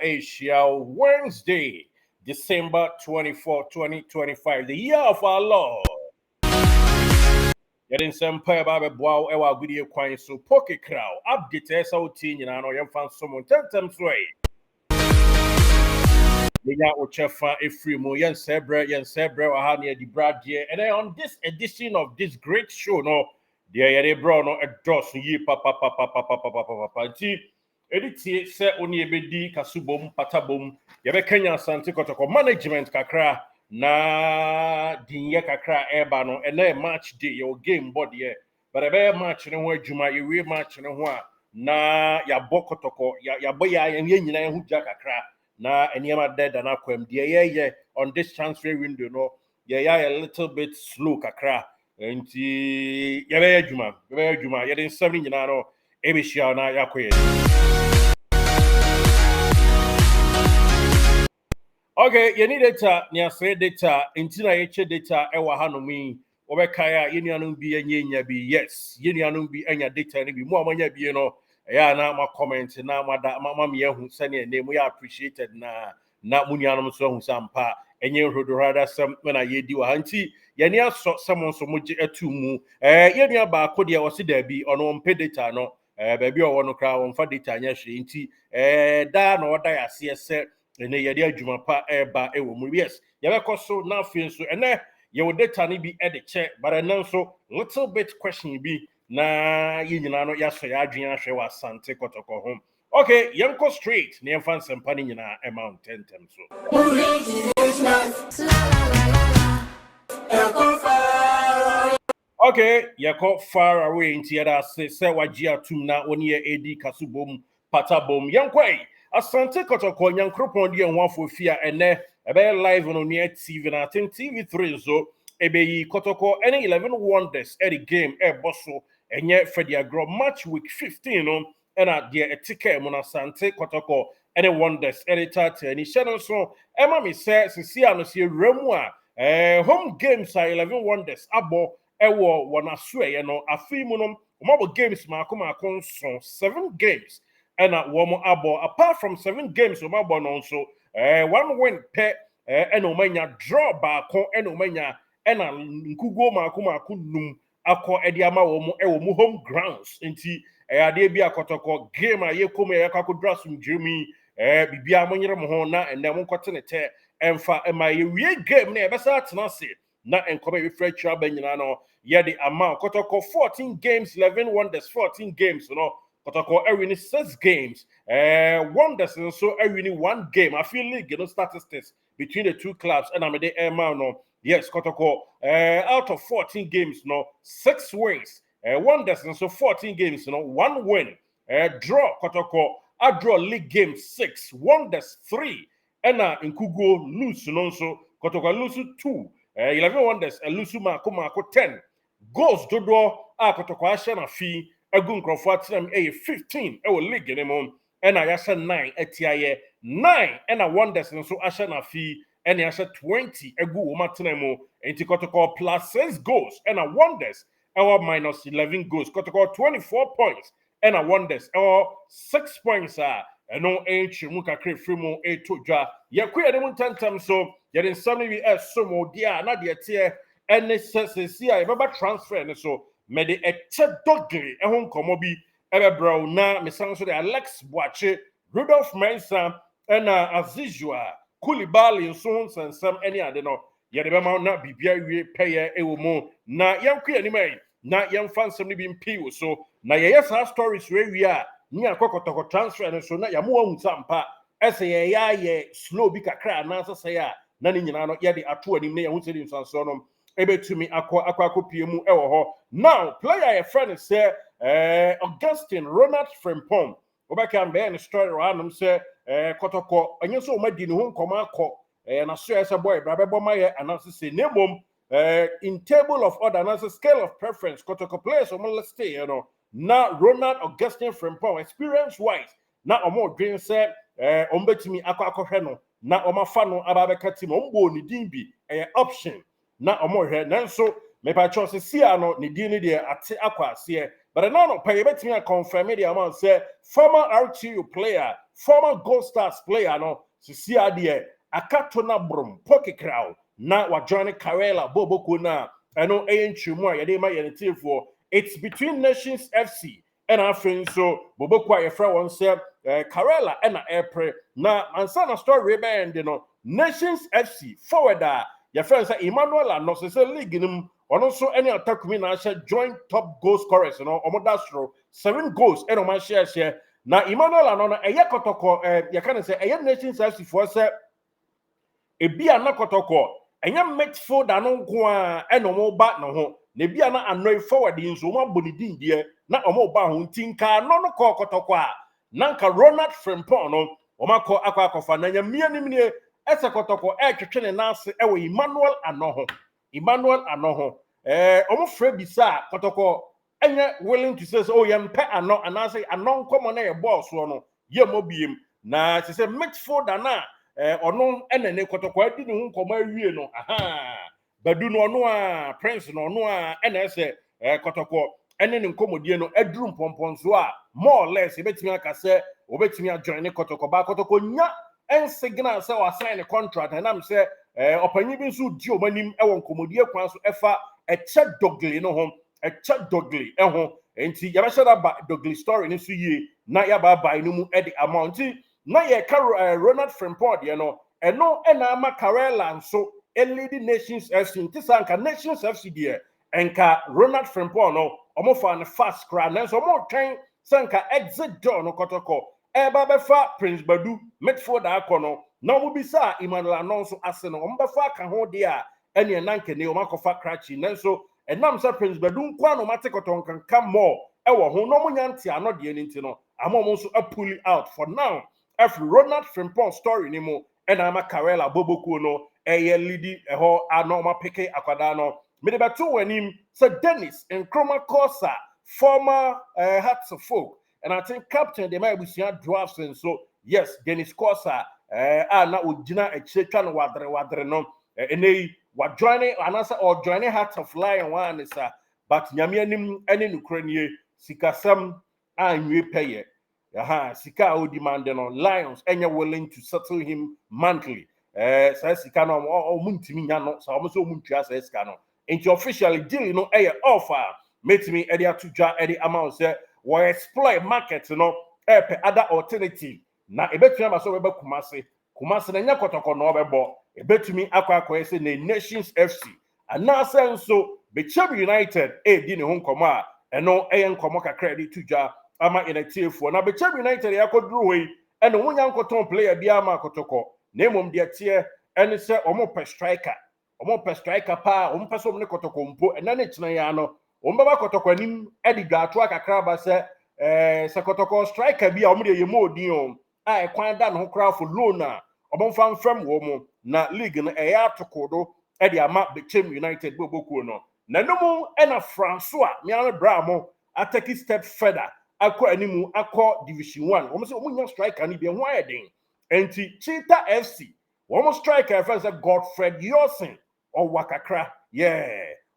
Asia Wednesday, December 24, 2025, the year of our Lord. Yɛde nsɛmpa ɛba bɛboa wo ɛwɔ agudie kwan so poke crow update ɛsɛ wo tie nyinaa no yɛmfa nso mo ntɛmtɛm so ɛ yɛnya wo kyɛfa ɛfiri mu yɛnsɛbrɛ wɔ ha ne yɛde bradeɛ and then on this edition of this great show no deɛ yɛde brɛ no ɛdɔso yie papapapapapapapapa nti ɛde tie sɛ wo ne yɛbɛdi kasubom patabom yɛbɛkanya asante kɔtɔkɔ management kakra na dinye kakra eba no ene match day your game body here but ebe match ne ho adwuma yewe match ne ho a na ya bokotoko ya boya ye nyina hu ja kakra na eniema dead na kwam de ye on this transfer window no ye a little bit slow kakra enti ye be adwuma ye den 7 nyina no ebe hia na yakoye. Okay, you need data, you say data, intina yeche data, ewa hanomi, obekaya, yenianum be enya be, yes, yenianum be enya data, and be more money be, you know, ya na ma comment, na mama miya who send your name, we appreciated na munianum so who sampa, and you would rather some when I do a hunty, yenia so someone so much a two mu, yenia ba kodia was there be on pay data, no, baby or one crowd on for data, yashi, inti, da no what I see, sir. Ene yedi adwuma pa eba ewo mu yes yebekọ so na afie so ene ye wo data ni bi e de che but ene so little bit question bi na ye nyina no ya so ya adwen ahwe wa sante kotoko ho okay yenko straight na yemfa nsempa ni nyina amount 10 so okay yeko far away nti ya da se waji atum na oni ye edi kasubom patabom yenkoi Asante kotoko nyankropon di enwa fofia ene ebe live on Etse na I think TV3 so ebe yi kotoko any 11 wonders at the game bosso enye fedia grow match week 15 no ena de etike mo na asante kotoko any wonders any tat any channel so ema mi se sisia no se remu a home games are 11 wonders abo ewo wona so ye no afi mu no mo games makoma kon so 7 games and at one abo apart from 7 games so my bon also 1 win pe and omenya draw back and omenya and nkugo maku num akọ ediama wo mu home grounds nti ade bia kotoko game aye kom ya kakodra sum jimi bibia monyere mo ho na ene mo kote ne te emfa ema ye wie game na ebesa atena se na enkoba be fracture banyina no ye the amount kotoko 14 games 11 wonders 14 games no Kotoko every 6 games. Wonders and so every 1 game. I feel league, statistics between the two clubs. And I'm the no. Yes, Kotoko out of 14 games, 6 wins. Wonders and so 14 games, 1 win. Draw Kotoko. I draw league game 6. Wonders 3. And in Kugo lose so Kotoko lose 2. 11 wonders and lose Mako 10. Goals to draw Kotoko Ashana fee. Agun Crawford them 15 e will league in them and I asha 9 etiaye 9 and I wonders and so asha na fee and I asha 20 egu matinemo and kotoko plus 6 goals and I wonders our minus 11 goals kotoko 24 points and I wonders our 6 points are and no ancient muka create free mo a toja ya queer them 10 times so yet in some we so more dear not the tier and necessity I remember transfer and so mede Etse Dogli ehon komo bi ebebro na mesan so de Alex Boakye Rudolf Mensa na Azizua Coulibaly so sansam any ade no ye de bema na bibia wie peye ewo mu na yankwe animai na yemfa nsem ni bi mpi so na ye yes stories we wi a ni akokotoko transfer no so na ya mo hu sampa ese ye ye slow bi kakra na sese ya na ni nyina no ye de ato anim na ye hu se di nsanso no ebetumi akwa piemu ewo ho now player a friend say Augustine Ronald Frimpong obeka mbe en story ranum say kotoko onye so madi ne ho nkoma akọ na so ese boy bra bebo maye analysis say nebom in table of order analysis scale of preference kotoko players o let's stay you know na Ronald Augustine Frimpong experience wise na omo dwen say ombetumi akọ no na omafa no ababeka team ombo ni din bi option na omo hwe nanso me pa cho se sia no ne din ne de ate akwa ase but no pay betimi confirm the amount say former RTU player, former Gold Stars player no sisi ade akato na brom poke crowd na wa join Karela Boboko na eno entwimu a yede ma yene for it's between Nations FC and our friends so Boboko a friend one say Karela and April na ansa na story band no Nations FC forwarder your friend say Emmanuel Annor say league nim ono so any attack me na joint top goal scorers no omodastro 7 goals and o man share na Emmanuel Annor na eye kotoko you can say eye Nations FC for say ebia na kotoko enye midfielder no nko a eno mo ba no ho na ebia na Annor forward nso mo bonidin die na omo ba ho ntinka no kotoko a nanka Ronald Frimpong no omako akwakofa na nya mianim ne ese kotoko twetwe ne nase ewo Emmanuel Annor ho omo frɛ bisa kotoko enye willing to say oh yempe Annor anase Annor nkomo na ye boss no ye mobiem na se say midfielder na ono enene kotoko adi ne nkomo awie no aha Badu no ono a Prince no ono a ene se kotoko enene nkomodie no aduru mpomponso a more or less ebetimi aka se obetimi join kotoko ba kotoko nya en signal say o sign the contract and am say opanyi bi nso di omanim e won nkomodie kwan so efa eche Dogli no ho eche Dogli ho enti ya be share ba Dogli story ni so yie na ya ba no mu e the amount na ye ka Ronald Frimpong de no eno na ama Karela nso lead Nations FC ntisanka Nations FC de enka Ronald Frimpong no omo fa ne fast cra na so omo twen sanka exit door no kotoko eba befa Prince Badu midfielder akono na omo bisa Emmanuel Annor so ase no omo befa ka ho de a ene nanke ne omo akofa crachi nanso enam sa Prince Badu nkwa no mate kotonkan kam more ewo ho no omo nyanti ano de ni nti no ama omo so pull out for now every Ronald Frimpong story ni mo ena ama Karela Boboko no eye lidi eho ano ma peke akwada no me de beto wanim so Dennis Nkrumah Kosa former Hearts of Folk and I think captain they might be seeing drafts and so yes Dennis Kosa na ojina echeka no wadre no ene wa joining anasa or joining Hearts of Lion one is but nyame anim ene nukranie sikasam anwe peye sika o demand no Lions enye willing to settle him monthly say sika no o muntimi nya no so so muntua say sika no into officially deal no offer make me edi atudwa edi amount say we exploit market no pe other alternative na ebetumi ba so we be kumase na nya kotoko no obebo ebetumi akwa say na Nations FC ana senso Boakye United di ne ho nkomo a eno nkomo kakra di tudwa ama inactive na Boakye United yakoduru we eno wonya nkoton player bi ama kotoko na emom de tie ene se omo pe striker pa omo pe so omo ne kotoko mpo ena ne kina ya no omo ba kotoko anim edi dwato akakra ba se se kotoko striker bi a omo de yemo odin o a ekwan da no ho kra for loan a omo fam fam wo mo na league no eya atokodo edi ama Boakye United Boboko no na no ena Francois miano bramo ateki step further akọ animu akọ division 1 omo se omo nya striker ni bi ho ayedin enti Cheetah FC omo striker friend say Godfred Yosin or wakakra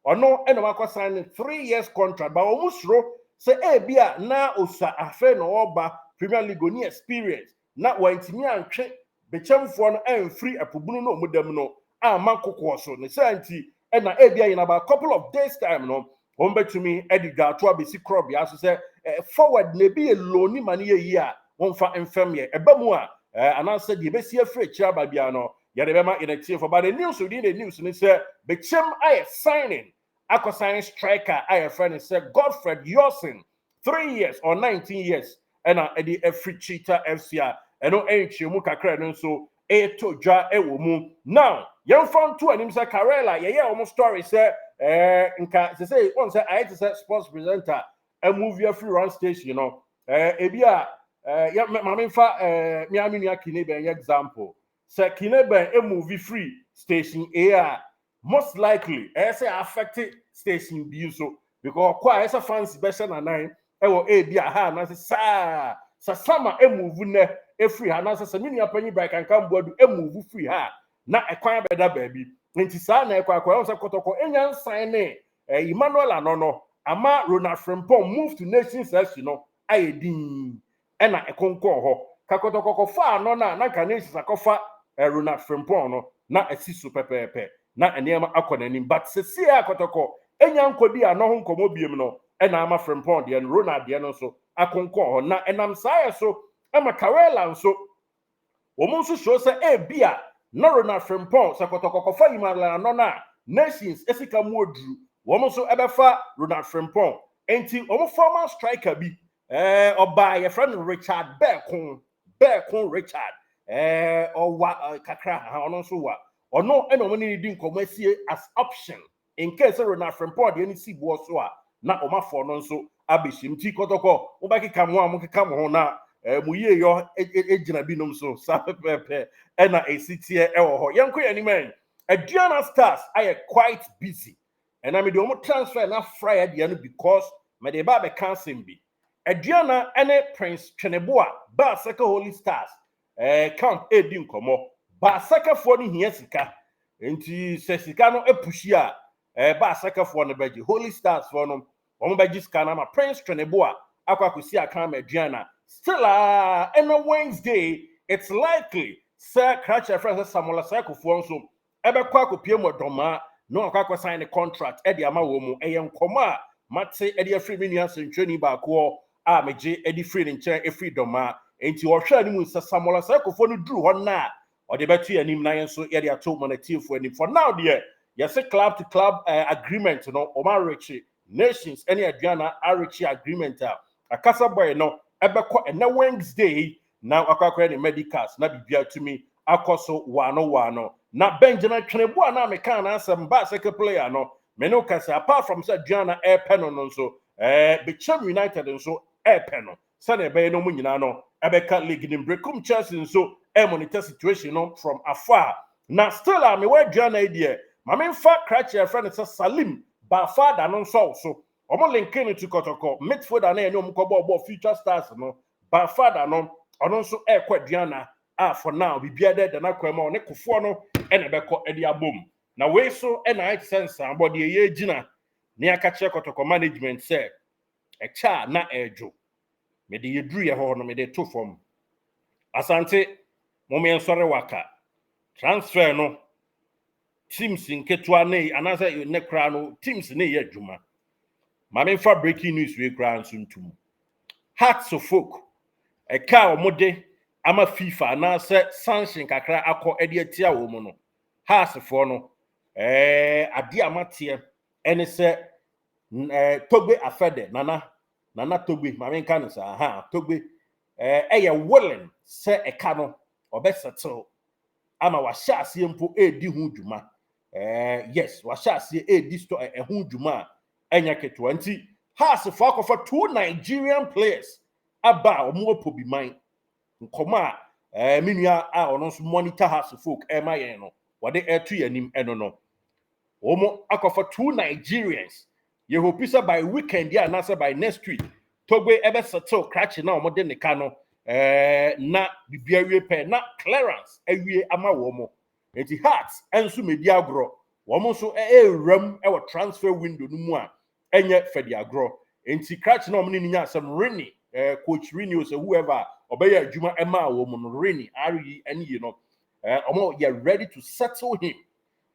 ono eno akọ sign 3 years contract ba omo suro se bia na osa afe no oba Premier League ni experience na wantimi antwe bechemfo no free apobunu no omudam no ama kokko so ne santi ena bia yin about couple of days time no ombetumi Edgar to abesi crop ya so say forward na be loan man ye yi a wonfa enfam ye ebamu a ananse de besi afre kira ba bia no ye de bema inactive for but the news we the news ni say Boakye I signing sign striker I friend say Godfred Yosin 3 years or 19 years and edi every Cheetah FC eno enchimu kakra no so etoja ewo now young fan to anim say Karela ye almost story say nka say on say I say sports presenter a movie free run station ebia ya mama fa mi aminu Coulibaly example say Coulibaly a movie free station most likely say affected station B so because quite a fancy better than 9 ebia ha na say sama a move ne e free ha na say mini apanyi break and come board e move free ha na ekwan beda baby nti sa na ekwa on say kotoko enyan sign Emmanuel Annor ama Ronald Frimpong move to Nations as you know ayedin ena ekonko ho kakotokoko fa no na Nations akofa Ronald Frimpong no na asiso pepepe na enema akonanim but sesi akotoko enya nkodi ano ho nkomo biem no ena ama Frimpong de no Ronald de no so akonko ho na enam saye so ama Kawela nso omonso show se bia na Ronald Frimpong sakotokoko fa yimala no na Nations esika mu odru womonso ebefa Ronald Frimpong enti omo former striker bi oba your friend Richard Beckon Richard owa kakra ha ono so wa ono eno mo ni di nkomasie as option in case Ronald Frimpong de ni si bo so a na omafo no nso abeshim ti kotoko wo ba keka mo am keka mo ho na mu ye yo ejina binom so sa pepe na esitie ewo ho yenko yaniman Aduana Stars are quite busy and I mean the transfer na fry the because me de ba be cancel bi Aduana ene Prince Cheneboa ba seka Holy Stars camp edi nkomo ba seka fo ni hia sika enti se sika no epushi a ba seka fo no beji Holy Stars fo no omo beji sika na ma Prince Cheneboa akwakosi aka ma Aduana still on a Wednesday it's likely Sir Cratcher Francis Samuel Sako fo nso ebekwa akopie mo doma no akwa sign the contract e de ama wo mu nkomo a mate e de free menu asentweni ba ko a meje e de free nche e free doma enti wo hwa animu Sir Samuel Sako fo no duru ho na o de betu anim na yenso e de ato mo na tiefo anim for now there yes club to club agreement no o ma reach Nations any Aduana reach agreement akasa boy no ebekọ na Wednesday na akakọ ni medicals na bibia tumi akoso wano na Benjamin Cheneboa na meka na asem ba second player no me no kasa apart from say Aduana peno no so Bechem United nso peno say na be no mu nyina no ebeka league ni brekum Chelsea nso monitor situation no from afar na still me we Aduana idea ma me fa Cratcher friend say Salim ba father no so omo linkin to kotoko midfielder na enyo mkobo future stars no ba father no ono nso ekwa Aduana for now bibia de na kwema one kofo no ene beko edi abom na we so ena it sense ambodi ye gina ne aka che kotoko management say echa na ejo me de yedru ye ho no me de to form asante mo me ensore waka transfer no teams nketua ne anasa ne kra no teams ne ye adwuma Mame fa breaking news we kra nsuntum Hearts of Folk e ka omode ama FIFA na se sanction kakra akọ ede atia wo mu no Hearts fo no ade amatie ene se Togbe afede nana Togbe mame nka no sa Togbe eye willing se e ka no obesettle ama wa sha ase mpo edi hu dwuma yes wa sha ase edi sto hu dwuma enya keto anti Hearts for akofa 2 Nigerian players aba omo opobi man nkoma menua a ono so monitor Hearts folk ma yen no wode etu yanim eno no omo akofa 2 Nigerians ye hope say by weekend ya na say by next week Togbe ebe settle crash na omo de ne ka no na bibia wie pe na clearance awie ama wo mo enti Hearts enso medi agro wo mo so ram e wo transfer window no mu a enye fedi agro enti crash na omo ni nya asem Rini coach Rini so whoever obeya adwuma ema wo mo no Rini ari eni you know omo you ready to settle him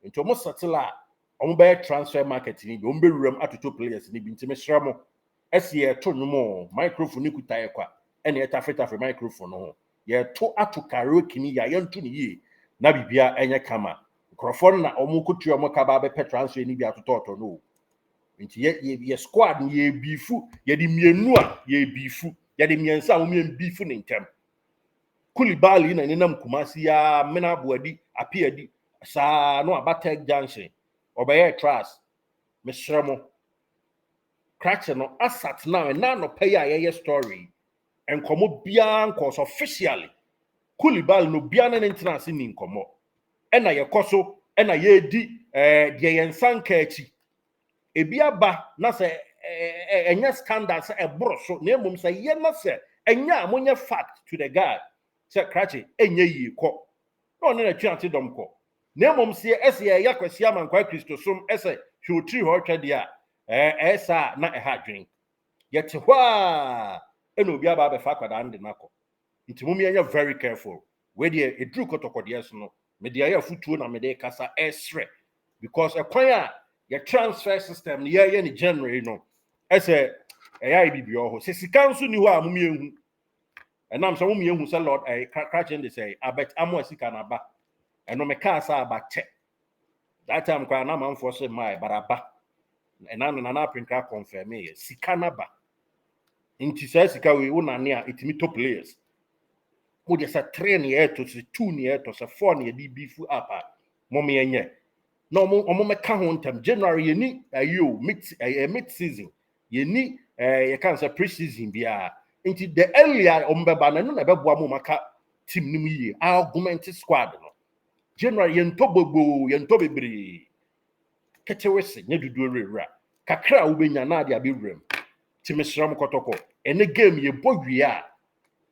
enti omo settle a omo be transfer market ni omo be ram atoto players ni bi enti me sramo ese to nwomo microphone ni kutaye kwa ene etafeta for microphone no ye to ato karaoke ni ya yentu ni yi na bibia enye kama microphone na omo kutu omo kaba be transfer ni bi atoto no nti ye squad ni ye bifu ye di mienu a ye bifu ye di miensa wo mien bifu ne ntem Coulibaly na nenam Kumasi ya mena boadi apiadi sa no abata junction obeye trust mesremo Cratcher no asat now na no pay ye story enkomo bia nkos officially Coulibaly no bia na entrance ni nkomo ena ye koso ena ye di de yensanka achi ebiaba na se enya scandal se ebroso na emom se ye na se enya amonye fact to the guy se Cratcher enye yi ko no na twiante dom ko na emom se ese ye yakwasi amankwa Kristosom ese hwotri ho twede a esa na ha dwen yet hwa eno obi aba be fa kwada nde nako nti mum ye very careful we dey edru kotokodees no me dey aye futuo na me dey kasa esre because ekwan a your transfer system ye ni generate no ese eya bibio ho se sika nso ni ho a mum ye hu enam so mum ye hu se lord crack and say abet amo sika na ba eno me ka sa aba che that time kwa na man for say my baraba enano na prinka confirm ye sika na ba nti say sika we una ne a itimi top players mo de sa 3 ne to 2 ne to 4 ne di bifu apa mom ye nye no mo me ka ho ntam January ye ni ayo mid season ye ni ye kan say pre-season bia nti the earlier ombeba na no na beboa mo maka team nim yi argument squad no January ye ntobogbo ye ntobebre ketewese nye dudu rewura kakra wo benya na ade abewuram timesram kotoko ene game ye bogwie a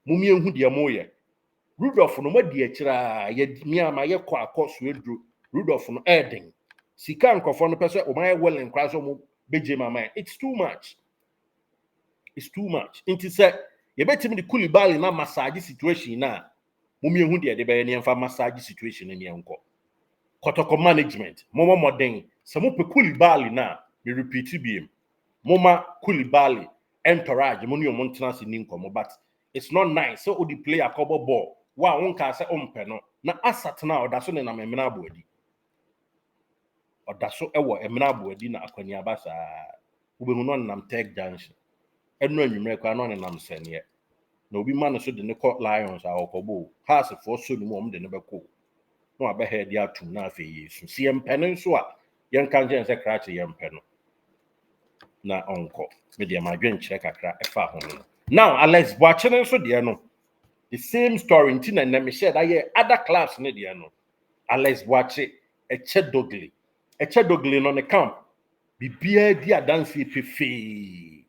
mum ye hu de mo ye Rudolf no madi akira ye miama ye kwa akoso edru Rudolf no eden sika nkofo no pese o man well nkra so mo beje mama it's too much inti se ye betimi di Coulibaly na massage situation na mum ye hu de be ne mfa massage situation ne enko kotoko management momo modern se mo pe Coulibaly na me repeat biem moma Coulibaly entourage mo ne o montena se ni nkomo but it's not nice so the player cover ball wa wonka se ompe no na asat na odaso ne na memena aboadi odaso ewo emena aboadi na akwani abasa ubehu no nam tech junction enu anwumre kwa no ne nam sene na obi ma no so de ne call Lions a okobo has for so ni mo de ne beko no abehe dia atum na afi yesu si empene nso a yen kan je se krache yempe no na onko me de ma dwen kire kakra efa ho no now Alex Boakye nso de no the same story in Tina and me share that yeah other clubs ne dia no Alex Boakye Dogli no ne camp bibia di adanse pefe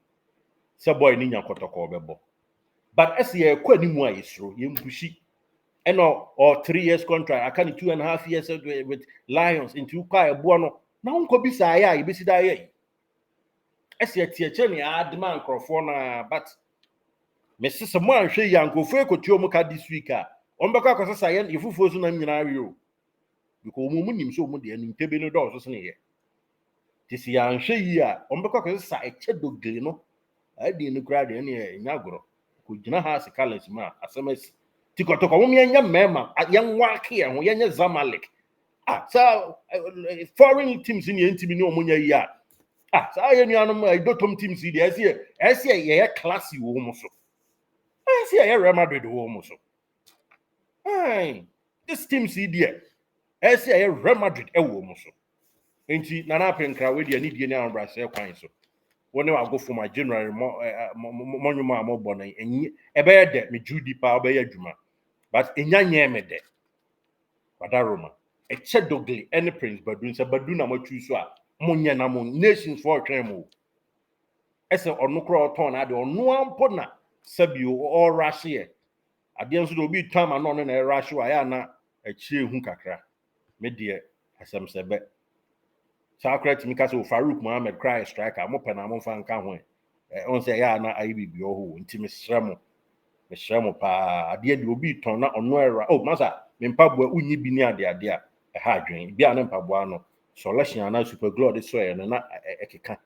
se boy ni nyakotoko bebo but as ye kwa ni mu ayesro ye mpushi eno or 3 years contract akani 2.5 years with Lions into kwa ebo no na unko bisa ya ibisi da ye as ye tie ne adman crofo na but Mrs. Samuel hwe yankofo ekotuo mu ka this week a ombekwa akosasa ye yefufuo so na nyina awe o because mu nim so mu de anu tebe no do so se ne ye tisi ya hwe yi a ombekwa akosasa Dogli no adi no kra de ne nyagoro ko gina ha se colors ma asemasi tikotoko mu yenya mema yen wake ye ho yenye Zamalek so foreign teams ni entimi ni omunya yi a sa ye nuanom idotom teams di ese ye class wo mu so see I Real Madrid almost. Hey, this team see there. I see I Real Madrid almost. Enti nana penkra we dey need any ambrase kwan so. When I go for my January monument mo born enyi e be de me Judy pa be adwuma. But enya nye me de. Wada Roma. Dogli any Prince Badu se Badu na mo choose a monye na mo nations for twen mo. Ese onukro ton ade onu ampo na sabio or Russia. Ade nso do bi time ano no na Russia ya na achie hu kakra. Me de asem sebe. Sakret mi ka so Farouk Mohammed cry striker mo pe na mo fa nka ho. On say ya na ayi bibi ho nti me sremo pa ade de obi ton na ono era oh masa me mpaboa unyi bi ni ade a ha adwen bi an mpaboa no solution na super glue de so ye na ekeka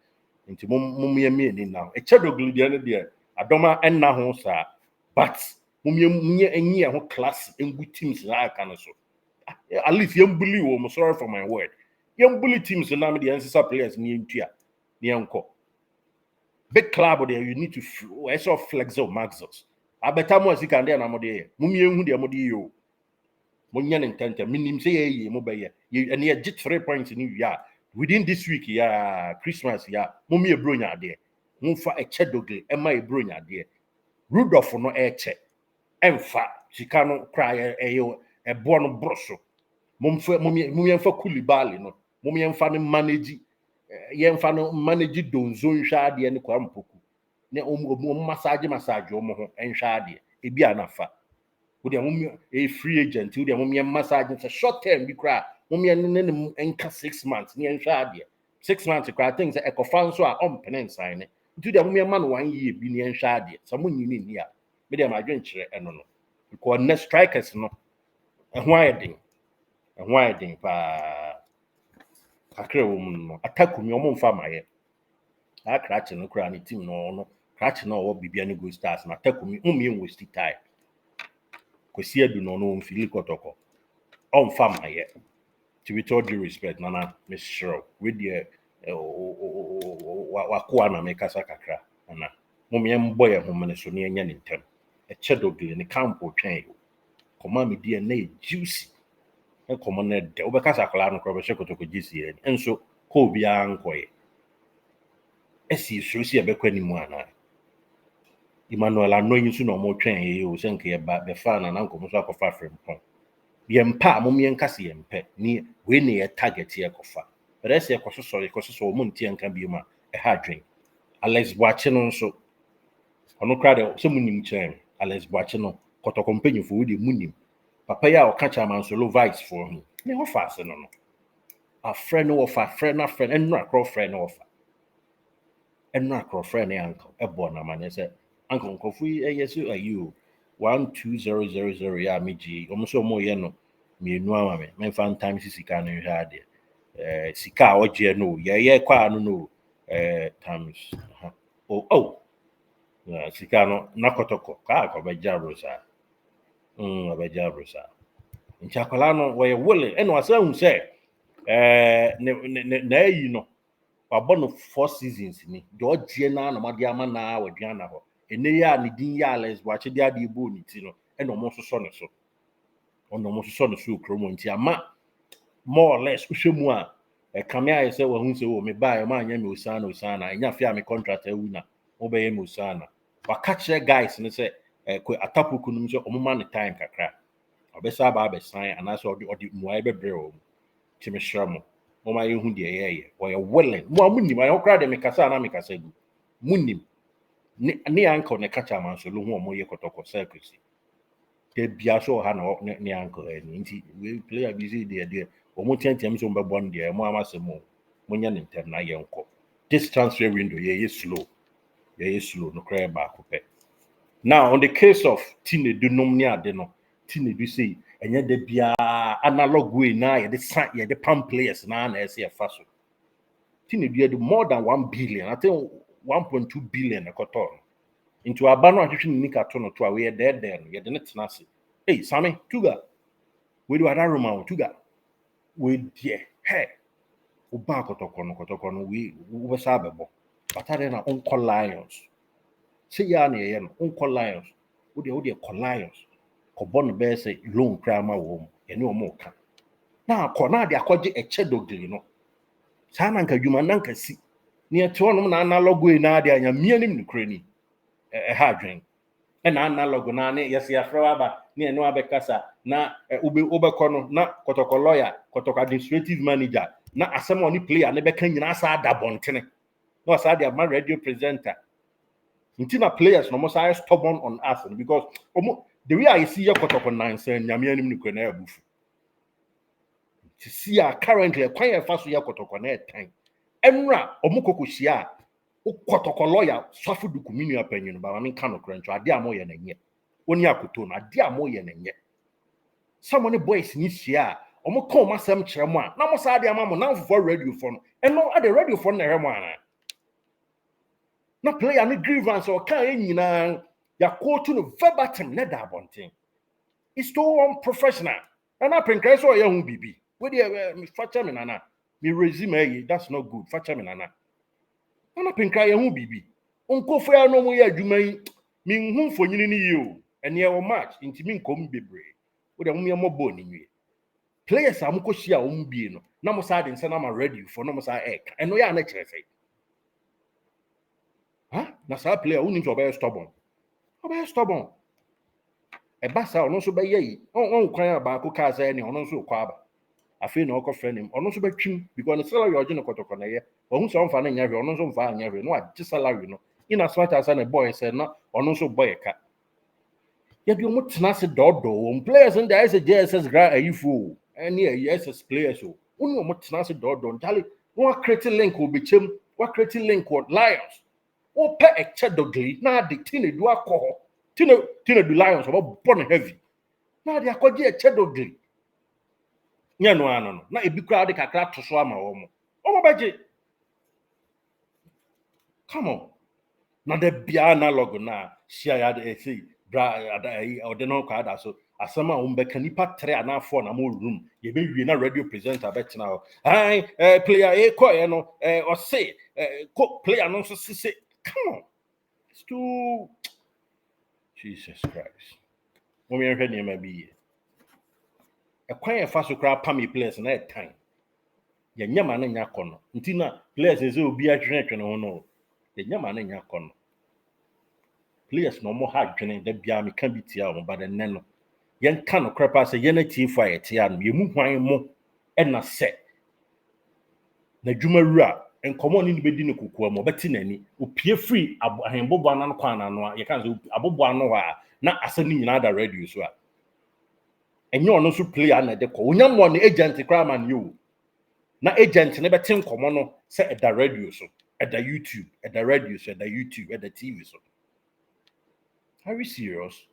nti mum ye me ni now Dogli de ne de adoma enna ho sa but mum ye enyi ho class engu teams na aka no so at least you believe I'm sorry for my word you bully teams na me the ancestor players ni ntua ni enko big club there you need to so flexible maxos abeta mo asika ndea na mo de mum ye hu de mo de yo mo nya ne ntanta minim say ye mo be ye and ye get 3 points in ya within this week ya Christmas ya mum ye bronya de mo fa Dogli e ma ye bronya de Rudolf no eche emfa sika no cry ebo no broso mum ye fa Coulibaly no mum ye fa no manage ye fa no manage donzo nhwa ade ne kwa mpoku ne massage omo ho nhwa ade ebi anafa wo de mum free agent wo de mum ye massage for short term bi kra mum ye ne enka 6 months ne nhwa ade 6 months I think say ekofan so a ompene nsan ne nti de mo man 1 year bi ne nhwa ade so mo nyini ni a me de ma dwen kire eno no because next strikers no ehho ayedin pa kakra wo mu no attack mi omo mfa maye akrache no kra ne team no krache no wo bibia ne go stars na attack mi mo me waste time kwesi adu no no mfili kotoko omfa maye to with all due respect nana Miss Shrow with the wakoa na mekasa kakra na momye mboye homene so ne enya ne ntem e Dogli ne campo twen yo koma me die na juicy e koma na de obekasa kala no kro be shekotoko gisi en enso ko bia nkoye esi so si ebekwani mu ana Emmanuel anoyin su no mo twen yo senke ye ba be fa na nkomo so akofa frem pon yempa momye nkase yempe ni we ne ye target ye kofa rese ye kososo mo ntie nka bi ma e ha dwen Alex Boakye no nso ono kra de so munim chen Alex Boakye no kotoko mpanyifo we de munim papa ya o ka chairman solo vice for him ne ho fa ase no a friend no of a friend na friend enno akro friend no of enno akro friend e uncle e bo na ma ne se uncle nkofu yes you 12000 ya meji omo mo ye no mienu ama me memfa time sika no hwe ade sika oje no ye kwa no no times sika no nakotoko ka be jabrosa abeja brosa nchakola no we wole eno asan se na yi no wabọ no 4 seasons ni de oje na na made ama na wadwan na ho ene ya ne din ya Alex Boakye de ade bo ni ti no eno mo soso ne so ono mo soso ne so kromo nti ama more or less uhwemu a kame aye se wa hu se wo me ba e ma anya me osana enya fia me contract awu na wo be ye me osana waka kire guys ne se ko atapuku num se omuma ne time kakra obesa ba be sign and so odi muai be brɛ timi shramo moma ye hu de ye we willing mo amunim ayo kra de mekasa na mekasa gu munim ne anko ne kacha man so lo hu omo ye kotoko circus de bia so ha na ne anko eni nti we player busy de omo tiantiam so mbebo nde mo amasemo mo nya ne ntem na ye nko this transfer window ye slow no kra ba ko pe. Now on the case of Tinedu nomni ade no Tinedu say enye de bia analog way na ye the palm players na ese fa so Tinedu had more than 1 billion I think 1.2 billion ekoto into abano ahwehwe ni kato no to we there ye de net na se hey Sammy Tuga we do ada Roma Tuga we die hey oba kotoko no we sa bebo batare na onko Lions say ya na ye no onko Lions wo de Lions ko bon be say loan krama wo ye ne omo ka na ko na de akwaje Dogli no sa na nka dwuma na nka si ne to no na analog we na de anya mianim ne krani ha dwen na analog na ne yes ya fra ba ne no abekasa na obekọ no na kotoko lawyer kotoko administrative manager na asem oni player ne beka nyina sa da bontene no sa de ma radio presenter Intina players no most are stubborn on us because the way I see your kotoko nine nyame anim ni kwena abufu to see currently kwan faso ya kotoko na time enra omukoko hia kotoko lawyer swafu du kumini apanyin ba ma nka no krancho ade amoye na nye oni akoto na ade amoye na nye someone boys ni hia omukọ masem kire mo a na mo sa ade amamo na for radio phone eno ade radio phone na hemo ana na player no grievance or kan enyina ya quote no verbatim na da bonten it's too unprofessional and I think I saw hu bibi we dey facha me nana me resume that's not good facha me nana and I think I hu bibi onko fa no mo ya adwuma yi me hu mfonyini ni yi o ene e wo match intimi nkom bebre we dey mo ye mobo ni nwie players amko hia o mbie no na mo sa de nsa na ma ready for no mo sa eno ya na kire sei na sa player who need to be stubborn. E basa ono so be yi. On kwan ba ko ka say ni ono so kwa ba. Afi na okọ friend him. Ono so be twim because the salary oje no kotoko na ye. Ohun so mfa na nya hwe, ono so mfa anya hwe. No agi salary no. In as much as na boy say na ono so boy ka. Ye bi omo tena se dodo. Players in the JSS gra ayifu. Any JSS players o. Unu omo tena se dodo. Ntali What create link will be chim, what create link with Lions. Or pay a check Dogli, now the tina do a call. Tina do Lions about born heavy. Now they are called a check Dogli. No. Now it be crowded a crowd to swam or oh, budget. Come on. Now the be analog now. She had a say, or the no card. So as someone who be canipa three and a phone a more room. You be na radio presenter bet now. I player a coy no or say cook player no so say. Come on. It's too Jesus Christ. When we are ready, maybe a quiet fast crowd pammy players and that time. Ya nyama na nya kono. Ntina players is obi a twetwe no no. Ya nyama na nya kono. Players no more hard twene da bia me kan bitia o ba de nne no. Yen kan no krepa se yen ati fa ye tia no. Ye mu hwan mo e na se. Na dwuma wura enkomo ni bedi ne kokoa mo beti nani. Opie free ahembobo anan kwan na no. Ye kan se abobo ano ha na asani nyina da radio so a. Enye ono so player na de ko. Onya mo ne agent kra man yo. Na agent ne betin komo no se at the radio so at the YouTube at the radio so at the YouTube at the TV so. Are you serious?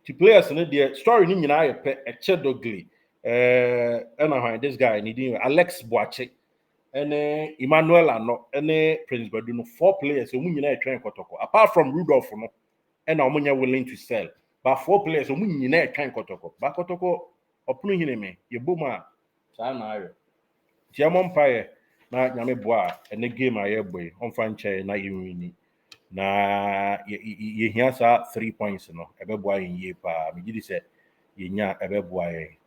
The players in the story ni nyina ye pe a che Dogli and this guy needing Alex Boakye and Emmanuel Annor and Prince Badu no 4 players so nyina e twen kotoko apart from Rudolf no and omunya willing to sell but 4 players so nyina e twen kotoko ba kotoko opunu hine me ye boma sa na ayo Tiamon Paye na nyame boa ene game aye boy on fan che na yinwini na ye hia sa 3 points no ebeboa yin pa me gidi se ye nya ebeboa ye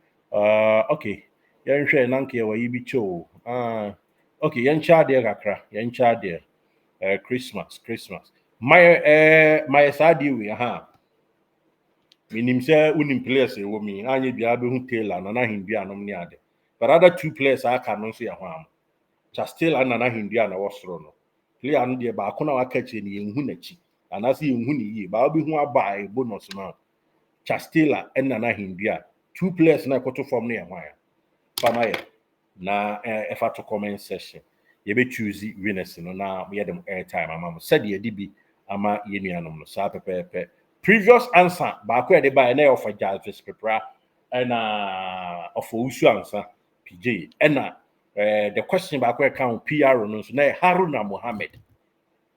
okay yen hwe nanke wa yibi cho okay yen cha de kakra yen cha de Christmas my sadi we minim se unim players e wo mi anye bia be hu Taylor na na hindu anom ni ade but other 2 players aka no so ye ho am Chastel and na hindu ana wosoro no player no de ba ko na waka che ni yenhu na chi anase yenhu ni yi ba obi hu aba e bonus ma Chastel and na hindu a 2 players na koto form no ye ho ya fama ye na efa to comment section ye be choose winners no na ye dem airtime ama said ye di bi ama ye nuanom no sa pepepe previous answer ba ko e de ba na of Jarvis Pepra and of Usu answer PJ and the question back where count PR no so na Haruna Mohammed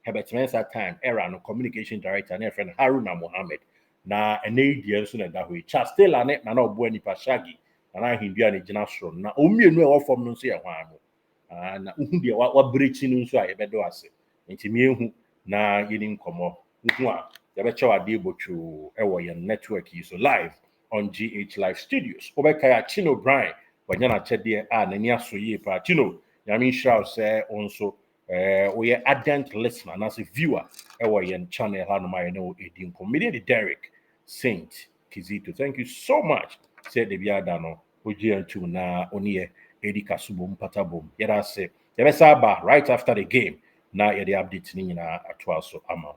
Herbert Mensa time era no communication director na friend Haruna Mohammed na enedi so na da ho Chastel ane na obo ani pa Shaggy na hindu ani gina soro na omienu e wo form no so ye hwan no na uhu de wa breachi no so a ye bedo ase nti me ehu na yini nkomo uhu a ye be chewa de bochu e wo ye network yi so live on GH Live Studios obeka ya Chino Brian wanyana chede a nani asoye pa Chino nyame shroud say onso we ardent listener na say viewer e wo ye channel ha no ma ye no edin comedian Derek Saint Kizito thank you so much said the biada no ojiantu na oniye edi kasubom patabom yeda say yebesa ba right after the game na ye the update ni nyina atwa so ama